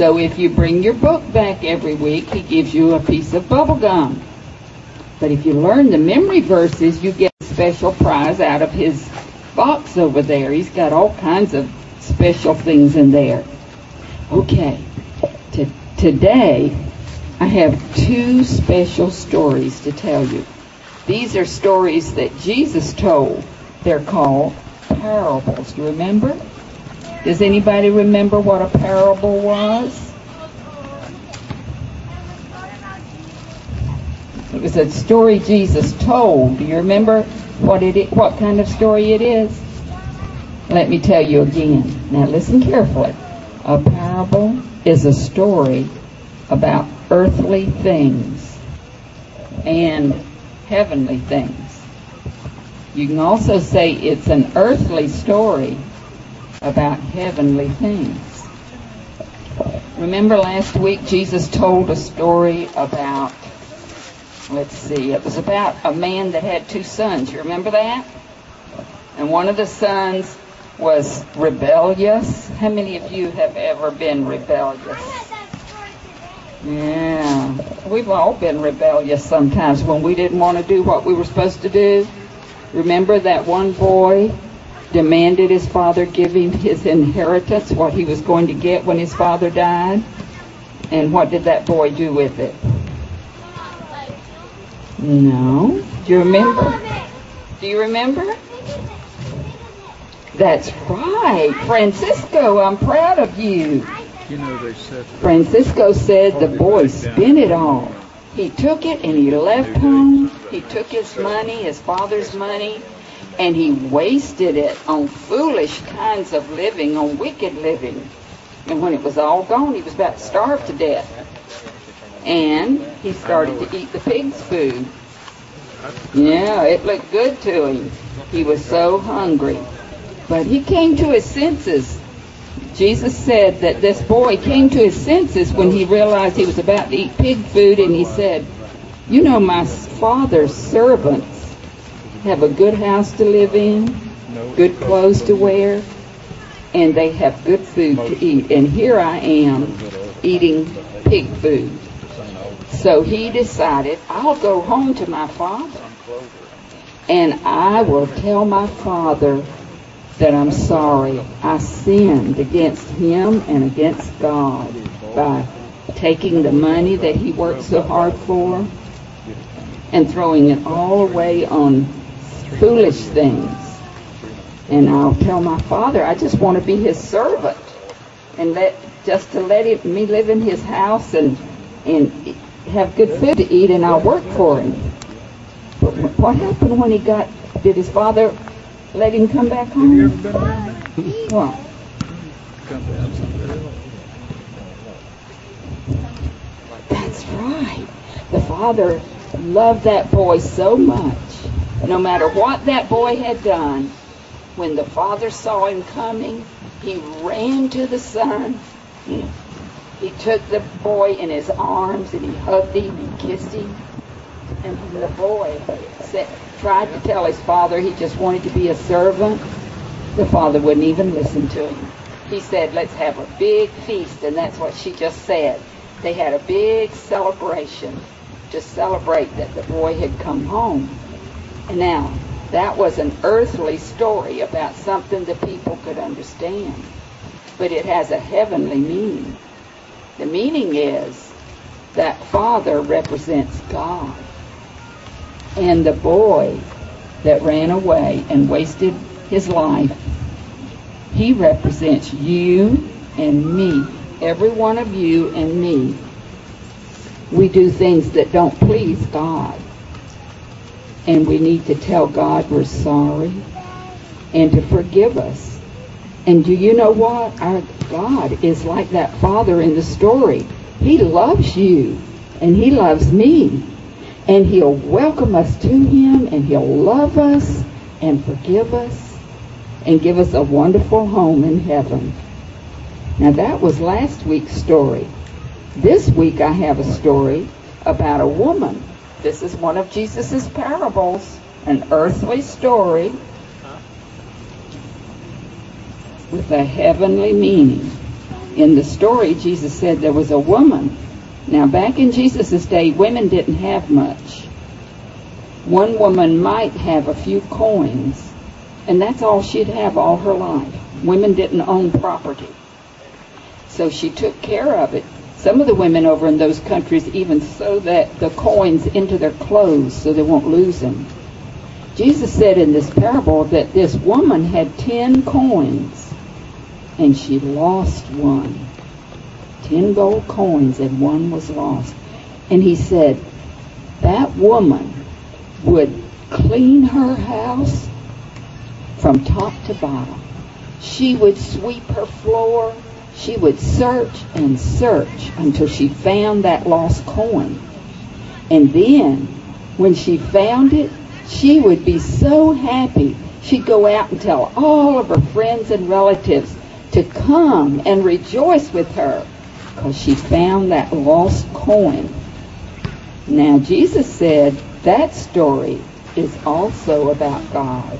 So if you bring your book back every week, he gives you a piece of bubble gum. But if you learn the memory verses, you get a special prize out of his box over there. He's got all kinds of special things in there. Okay, today I have two special stories to tell you. These are stories that Jesus told. They're called parables. Do you remember? Does anybody remember what a parable was? It was a story Jesus told. Do you remember what kind of story it is? Let me tell you again. Now listen carefully. A parable is a story about earthly things and heavenly things. You can also say it's an earthly story about heavenly things. Remember last week Jesus told a story about, it was about a man that had two sons. You remember that? And one of the sons was rebellious. How many of you have ever been rebellious? Yeah, we've all been rebellious sometimes when we didn't want to do what we were supposed to do. Remember that one boy demanded his father give him his inheritance, what he was going to get when his father died? And what did that boy do with it? No. Do you remember? Do you remember? That's right. Francisco, I'm proud of you. You know, they said Francisco said the boy spent it all. He took it and he left home. He took his money, his father's money, and he wasted it on foolish kinds of living, on wicked living. And when it was all gone, he was about to starve to death. And he started to eat the pig's food. Yeah, it looked good to him. He was so hungry. But he came to his senses. Jesus said that this boy came to his senses when he realized he was about to eat pig food, and he said, you know, my father's servants have a good house to live in, good clothes to wear, and they have good food to eat. And here I am eating pig food. So he decided, I'll go home to my father, and I will tell my father that I'm sorry. I sinned against him and against God by taking the money that he worked so hard for and throwing it all away on foolish things. And I'll tell my father I just want to be his servant and let me live in his house and have good food to eat, and I'll work for him. But what happened when did his father let him come back home? Have you ever been down there? What? Come down someday. That's right. The father loved that boy so much. No matter what that boy had done, when the father saw him coming, he ran to the son. He took the boy in his arms and he hugged him and kissed him. And when the boy tried to tell his father he just wanted to be a servant, the father wouldn't even listen to him. He said, let's have a big feast, and that's what she just said. They had a big celebration to celebrate that the boy had come home. And now, that was an earthly story about something the people could understand. But it has a heavenly meaning. The meaning is that father represents God. And the boy that ran away and wasted his life, he represents you and me. Every one of you and me. We do things that don't please God. And we need to tell God we're sorry and to forgive us. And do you know what? Our God is like that father in the story. He loves you and he loves me. And he'll welcome us to him, and he'll love us and forgive us and give us a wonderful home in heaven. Now that was last week's story. This week I have a story about a woman. This is one of Jesus' parables, an earthly story with a heavenly meaning. In the story, Jesus said there was a woman. Now, back in Jesus' day, women didn't have much. One woman might have a few coins, and that's all she'd have all her life. Women didn't own property. So she took care of it. Some of the women over in those countries even sew the coins into their clothes so they won't lose them. Jesus said in this parable that this woman had 10 coins, and she lost one. 10 gold coins, and one was lost. And he said that woman would clean her house from top to bottom. She would sweep her floor. She would search and search until she found that lost coin. And then, when she found it, she would be so happy. She'd go out and tell all of her friends and relatives to come and rejoice with her because she found that lost coin. Now, Jesus said that story is also about God.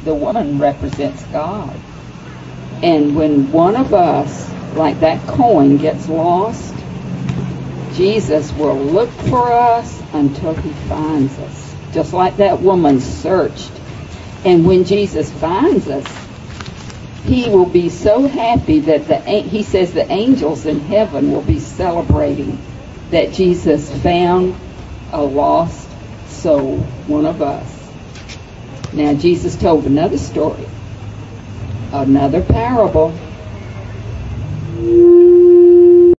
The woman represents God. And when one of us, like that coin, gets lost, Jesus will look for us until he finds us. Just like that woman searched. And when Jesus finds us, he will be so happy that he says the angels in heaven will be celebrating that Jesus found a lost soul, one of us. Now, Jesus told another story, another parable.